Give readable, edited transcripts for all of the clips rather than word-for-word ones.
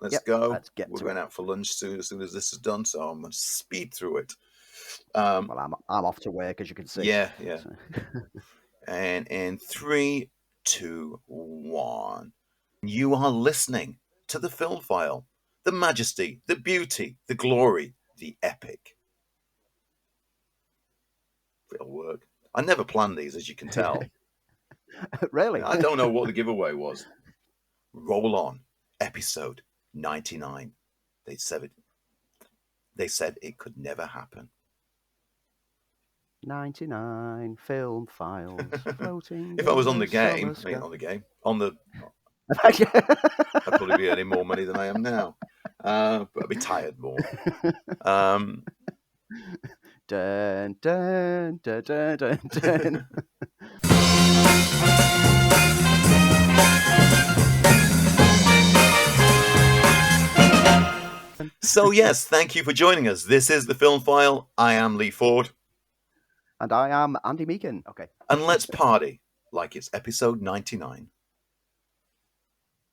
let's go. We're going out for lunch soon as this is done, so I'm going to speed through it. Well, I'm off to work, as you can see. Yeah. So. And in 3, 2, 1, you are listening to the FilmFile. The majesty, the beauty, the glory, the epic. It'll work. I never planned these, as you can tell. Really? I don't know what the giveaway was. Roll on. Episode 99. They said it could never happen. 99 film files floating. If I was on the game, I'd probably be earning more money than I am now. But I'd be tired more. Dun, dun, dun, dun, dun, dun. So yes, thank you for joining us. This is the FilmFile. I am Lee Ford. And I am Andy Meakin. Okay. And let's party like it's episode 99.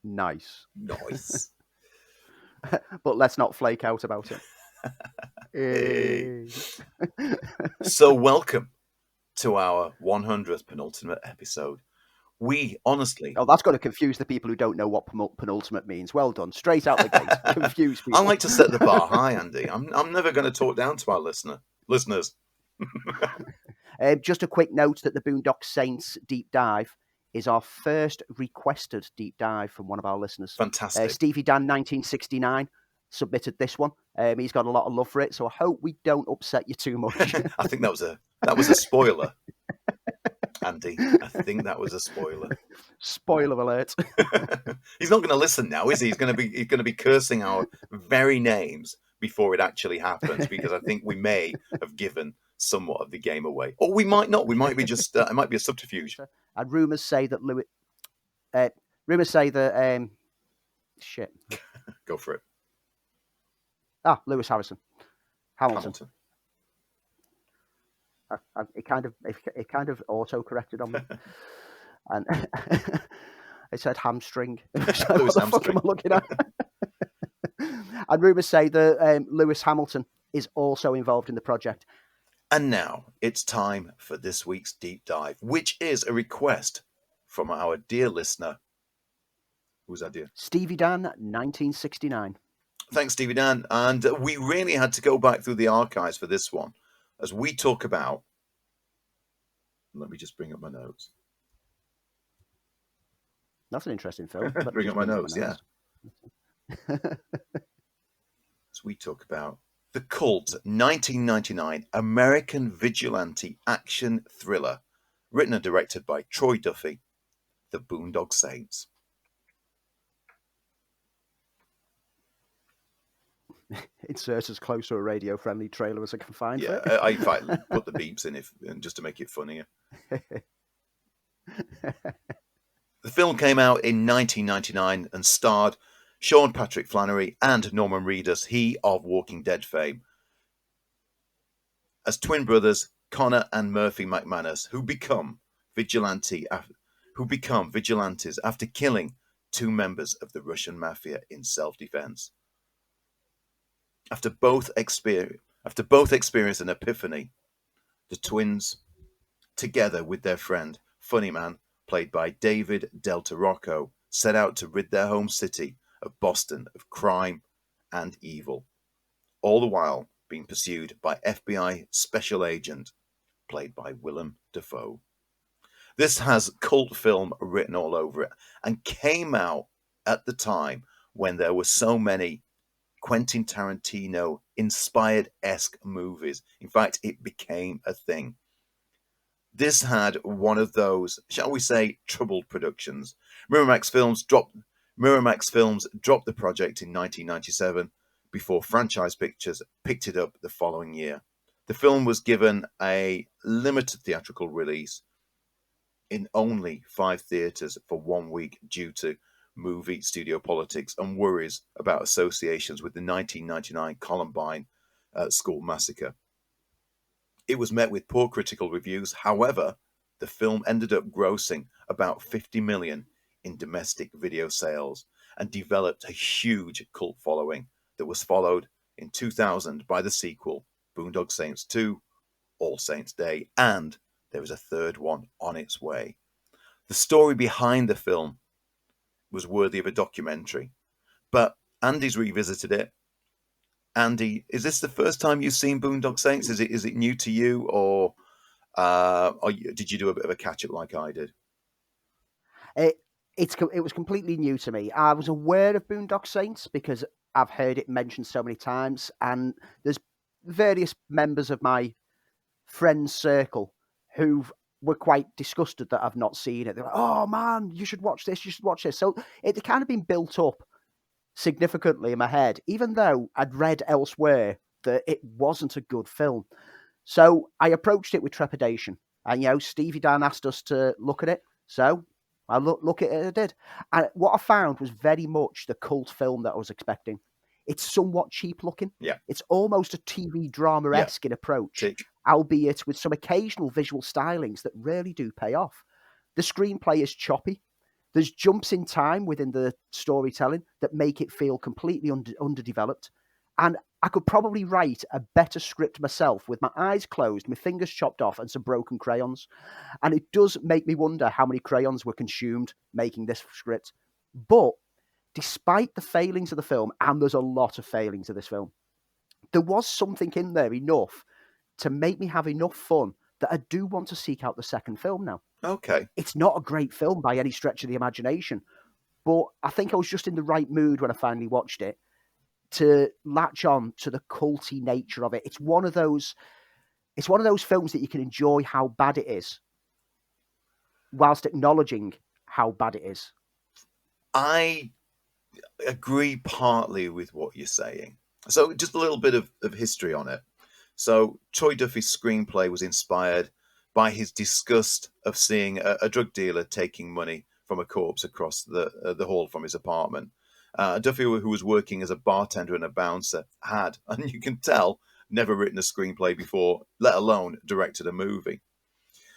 Nice. But let's not flake out about it. So welcome to our 100th penultimate episode. We honestly... Oh, that's going to confuse the people who don't know what penultimate means. Well done. Straight out the gate. Confuse people. I like to set the bar high, Andy. I'm never going to talk down to our listeners. Just a quick note that the Boondock Saints deep dive is our first requested deep dive from one of our listeners. Fantastic. Stevie Dan 1969 submitted this one. He's got a lot of love for it, so I hope we don't upset you too much. I think that was a spoiler, Andy. I think that was a spoiler. Spoiler alert. He's not going to listen now, is he? He's going to be cursing our very names before it actually happens, because I think we may have given somewhat of the game away, or we might not. We might be just it might be a subterfuge. And rumors say that shit. Go for it. Lewis Hamilton. It kind of auto corrected on me, and it said hamstring. So what the fuck am I looking at? And rumors say that Lewis Hamilton is also involved in the project. And now it's time for this week's deep dive, which is a request from our dear listener. Who's that dear? Stevie Dan 1969. Thanks, Stevie Dan. And we really had to go back through the archives for this one, as we talk about... Let me just bring up my notes. That's an interesting film. Bring up my notes, yeah. As we talk about the cult 1999 American vigilante action thriller, written and directed by Troy Duffy, The Boondock Saints. Insert as close to a radio-friendly trailer as I can find. Yeah, I put the beeps in just to make it funnier. The film came out in 1999 and starred Sean Patrick Flannery and Norman Reedus, he of Walking Dead fame, as twin brothers Connor and Murphy McManus, who become vigilantes after killing 2 members of the Russian mafia in self-defense. After both experience an epiphany, the twins, together with their friend Funnyman, played by David Del Torrocco, set out to rid their home city of Boston of crime and evil, all the while being pursued by FBI special agent, played by Willem Dafoe. This has cult film written all over it, and came out at the time when there were so many Quentin Tarantino-inspired-esque movies. In fact, it became a thing. This had one of those, shall we say, troubled productions. Miramax Films dropped the project in 1997 before Franchise Pictures picked it up the following year. The film was given a limited theatrical release in only 5 theatres for 1 week due to movie studio politics and worries about associations with the 1999 Columbine school massacre. It was met with poor critical reviews. However, the film ended up grossing about $50 million in domestic video sales and developed a huge cult following that was followed in 2000 by the sequel, Boondock Saints 2, All Saints Day, and there was a third one on its way. The story behind the film was worthy of a documentary, but Andy's revisited it. Andy, is this the first time you've seen Boondock Saints? Is it new to you, or did you do a bit of a catch up like I did? It was completely new to me. I was aware of Boondock Saints because I've heard it mentioned so many times, and there's various members of my friends' circle who were quite disgusted that I've not seen it. They're like, "Oh man, you should watch this. You should watch this." So it had kind of been built up significantly in my head, even though I'd read elsewhere that it wasn't a good film. So I approached it with trepidation. And, Stevie Dan asked us to look at it. So I look at it, I did. And what I found was very much the cult film that I was expecting. It's somewhat cheap looking. Yeah. It's almost a TV drama-esque in approach, albeit with some occasional visual stylings that really do pay off. The screenplay is choppy. There's jumps in time within the storytelling that make it feel completely underdeveloped. And I could probably write a better script myself with my eyes closed, my fingers chopped off, and some broken crayons. And it does make me wonder how many crayons were consumed making this script. But despite the failings of the film, and there's a lot of failings of this film, there was something in there enough to make me have enough fun that I do want to seek out the second film now. Okay. It's not a great film by any stretch of the imagination, but I think I was just in the right mood when I finally watched it to latch on to the culty nature of it. It's one of those films that you can enjoy how bad it is whilst acknowledging how bad it is. I agree partly with what you're saying. So just a little bit of history on it. So Troy Duffy's screenplay was inspired by his disgust of seeing a drug dealer taking money from a corpse across the hall from his apartment. Duffy, who was working as a bartender and a bouncer, had, and you can tell, never written a screenplay before, let alone directed a movie.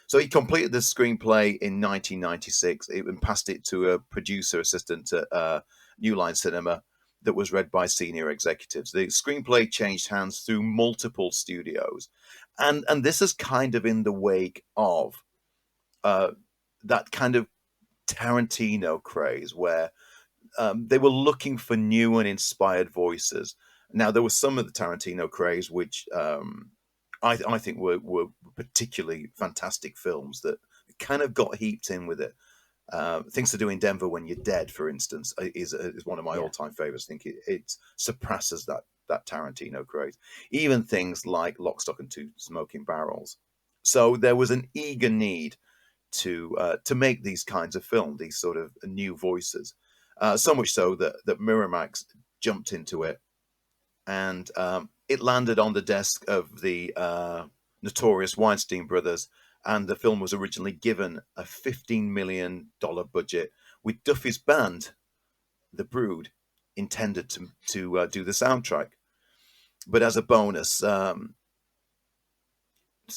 So he completed the screenplay in 1996 and passed it to a producer assistant at New Line Cinema that was read by senior executives. The screenplay changed hands through multiple studios. And this is kind of in the wake of that kind of Tarantino craze where they were looking for new and inspired voices. Now, there was some of the Tarantino craze which I think were particularly fantastic films that kind of got heaped in with it. Things to Do in Denver When You're Dead, for instance, is one of my all-time favorites. I think it surpasses that Tarantino craze. Even things like Lock, Stock, and Two Smoking Barrels. So there was an eager need to make these kinds of film, these sort of new voices. So much so that Miramax jumped into it, and it landed on the desk of the notorious Weinstein brothers, and the film was originally given a $15 million budget, with Duffy's band, The Brood, intended to do the soundtrack. But as a bonus, sorry,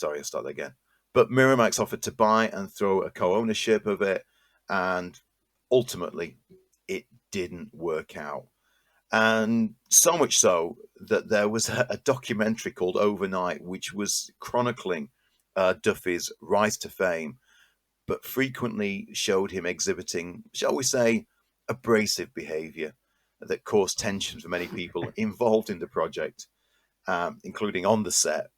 I'll start that again. But Miramax offered to buy and throw a co-ownership of it, and ultimately, it didn't work out. And so much so that there was a documentary called Overnight, which was chronicling Duffy's rise to fame, but frequently showed him exhibiting, shall we say, abrasive behavior that caused tension for many people involved in the project, including on the set,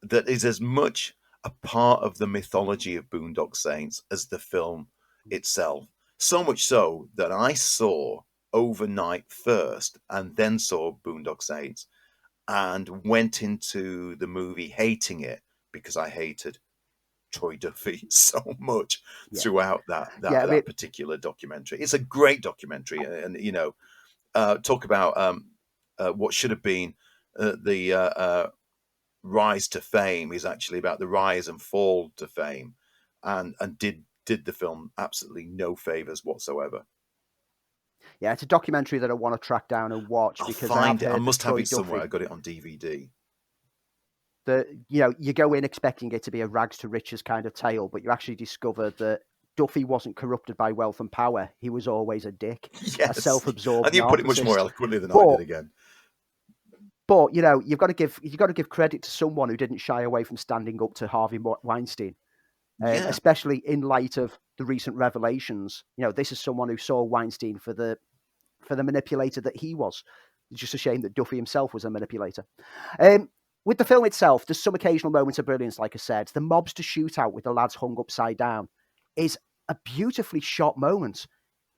that is as much a part of the mythology of Boondock Saints as the film itself. So much so that I saw Overnight first and then saw Boondock Saints and went into the movie hating it because I hated Troy Duffy so much throughout that particular documentary. It's a great documentary, and talk about what should have been the rise to fame is actually about the rise and fall to fame, and did the film absolutely no favors whatsoever. Yeah, it's a documentary that I want to track down and watch because find it. I must have it somewhere. I got it on DVD. You go in expecting it to be a rags to riches kind of tale, but you actually discover that Duffy wasn't corrupted by wealth and power. He was always a dick, a Yes, self-absorbed and you put it much more narcissist. eloquently than I did again. But you've got to give credit to someone who didn't shy away from standing up to Harvey Weinstein, especially in light of the recent revelations. This is someone who saw Weinstein for the manipulator that he was. It's just a shame that Duffy himself was a manipulator. With the film itself, there's some occasional moments of brilliance, like I said. The mobster shootout with the lads hung upside down is a beautifully shot moment.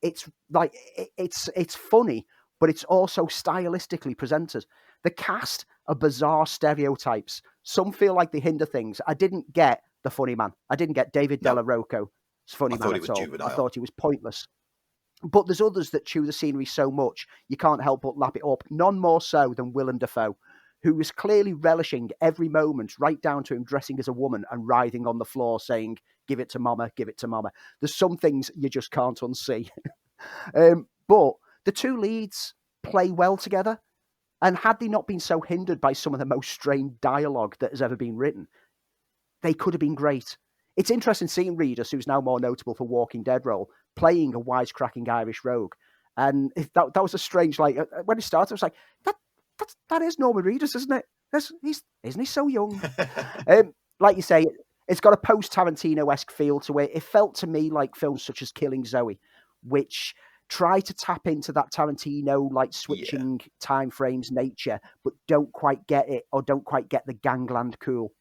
It's like it's funny, but it's also stylistically presented. The cast are bizarre stereotypes. Some feel like they hinder things. I didn't get the funny man. I didn't get David Della Rocco's funny man at all. Juvenile. I thought he was pointless. But there's others that chew the scenery so much you can't help but lap it up. None more so than Willem Dafoe, who was clearly relishing every moment, right down to him dressing as a woman and writhing on the floor saying, "Give it to mama, give it to mama." There's some things you just can't unsee. But the two leads play well together. And had they not been so hindered by some of the most strained dialogue that has ever been written, they could have been great. It's interesting seeing Reedus, who's now more notable for Walking Dead role, playing a wisecracking Irish rogue. And that was a strange, like, when it started, I was like, that is Norman Reedus, isn't it? Isn't he so young? Like you say, it's got a post-Tarantino-esque feel to it. It felt to me like films such as Killing Zoe, which try to tap into that Tarantino, like, switching time frames nature, but don't quite get it, or don't quite get the gangland cool.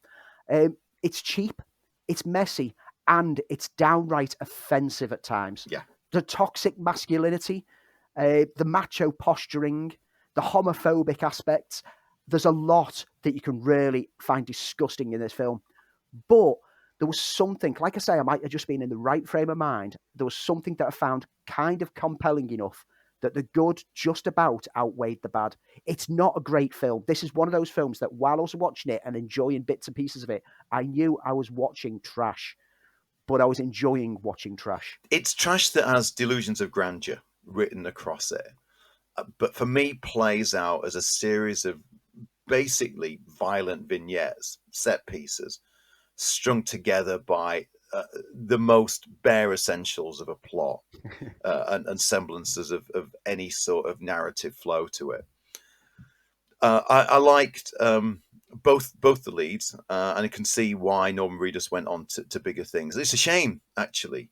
It's cheap, it's messy, and it's downright offensive at times. Yeah. The toxic masculinity, the macho posturing, the homophobic aspects. There's a lot that you can really find disgusting in this film. But there was something, like I say, I might have just been in the right frame of mind. There was something that I found kind of compelling enough that the good just about outweighed the bad. It's not a great film. This is one of those films that while I was watching it and enjoying bits and pieces of it, I knew I was watching trash, but I was enjoying watching trash. It's trash that has delusions of grandeur written across it, but for me plays out as a series of basically violent vignettes, set pieces, strung together by the most bare essentials of a plot and semblances of any sort of narrative flow to it. I liked both the leads, and I can see why Norman Reedus went on to bigger things. It's a shame, actually,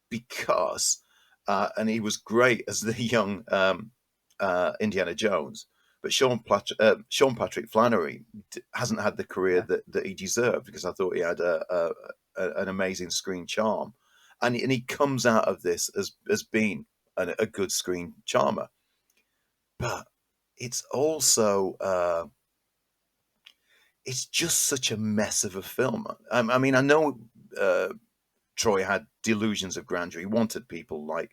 because and he was great as the young Indiana Jones, but Sean Patrick Flannery hasn't had the career that he deserved, because I thought he had an amazing screen charm, and he comes out of this as being a good screen charmer, but it's also it's just such a mess of a film. I mean, I know Troy had delusions of grandeur. He wanted people like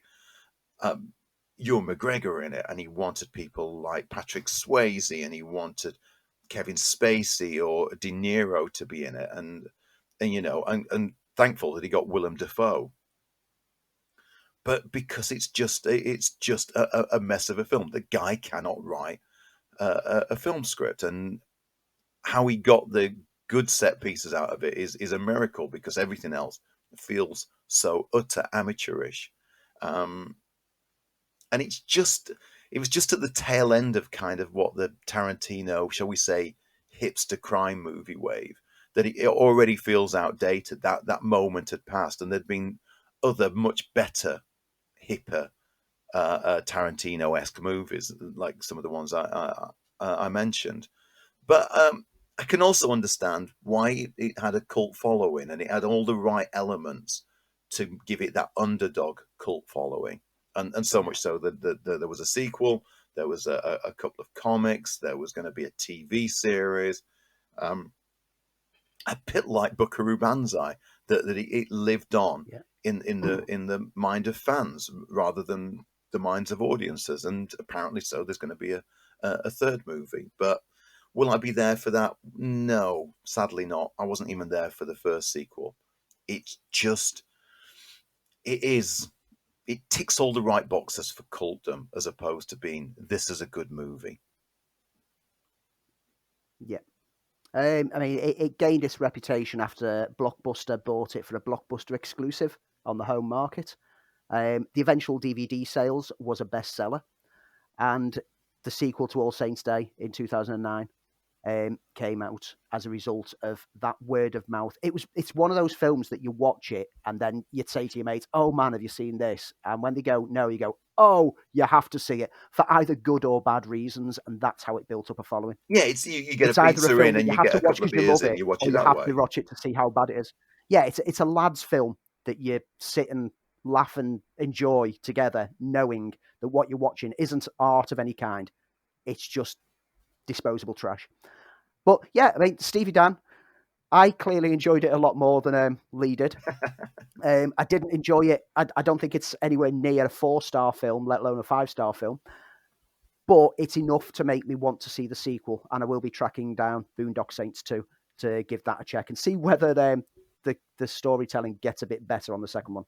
Ewan McGregor in it, and he wanted people like Patrick Swayze, and he wanted Kevin Spacey or De Niro to be in it, and and thankful that he got Willem Dafoe. But because it's just a mess of a film, the guy cannot write a film script, and how he got the good set pieces out of it is a miracle, because everything else feels so utter amateurish. And it was just at the tail end of kind of what the Tarantino, shall we say, hipster crime movie wave, that it already feels outdated. That moment had passed, and there'd been other much better, hipper Tarantino-esque movies, like some of the ones I mentioned. But I can also understand why it had a cult following, and it had all the right elements to give it that underdog cult following. And so much so that there was a sequel, there was a couple of comics, there was going to be a TV series, um, a bit like Buckaroo Banzai, that it lived on in the mind of fans rather than the minds of audiences. And apparently, so there's going to be a third movie, but will I be there for that? No, sadly not. I wasn't even there for the first sequel. It's just, it ticks all the right boxes for cultdom, as opposed to being, this is a good movie. Yeah. I mean, it gained its reputation after Blockbuster bought it for a Blockbuster exclusive. on the home market. The eventual DVD sales was a bestseller, and the sequel to All Saints' Day in 2009 came out as a result of that word of mouth. It's one of those films that you watch it and then you'd say to your mates, "Oh man, have you seen this?" And when they go, "No," you go, "Oh, you have to see it," for either good or bad reasons, and that's how it built up a following. Yeah, you get It's a either a pizza film in that and you you have get to a watch couple of because you beers love in, it, you watch or it you that have to way. watch it to see how bad it is. Yeah, it's a lads' film that you sit and laugh and enjoy together, knowing that what you're watching isn't art of any kind. It's just disposable trash. But yeah, I mean, Stevie Dan, I clearly enjoyed it a lot more than Lee did. I didn't enjoy it. I don't think it's anywhere near a 4-star film, let alone a 5-star film. But it's enough to make me want to see the sequel, and I will be tracking down Boondock Saints 2 to give that a check and see whether the storytelling gets a bit better on the second one.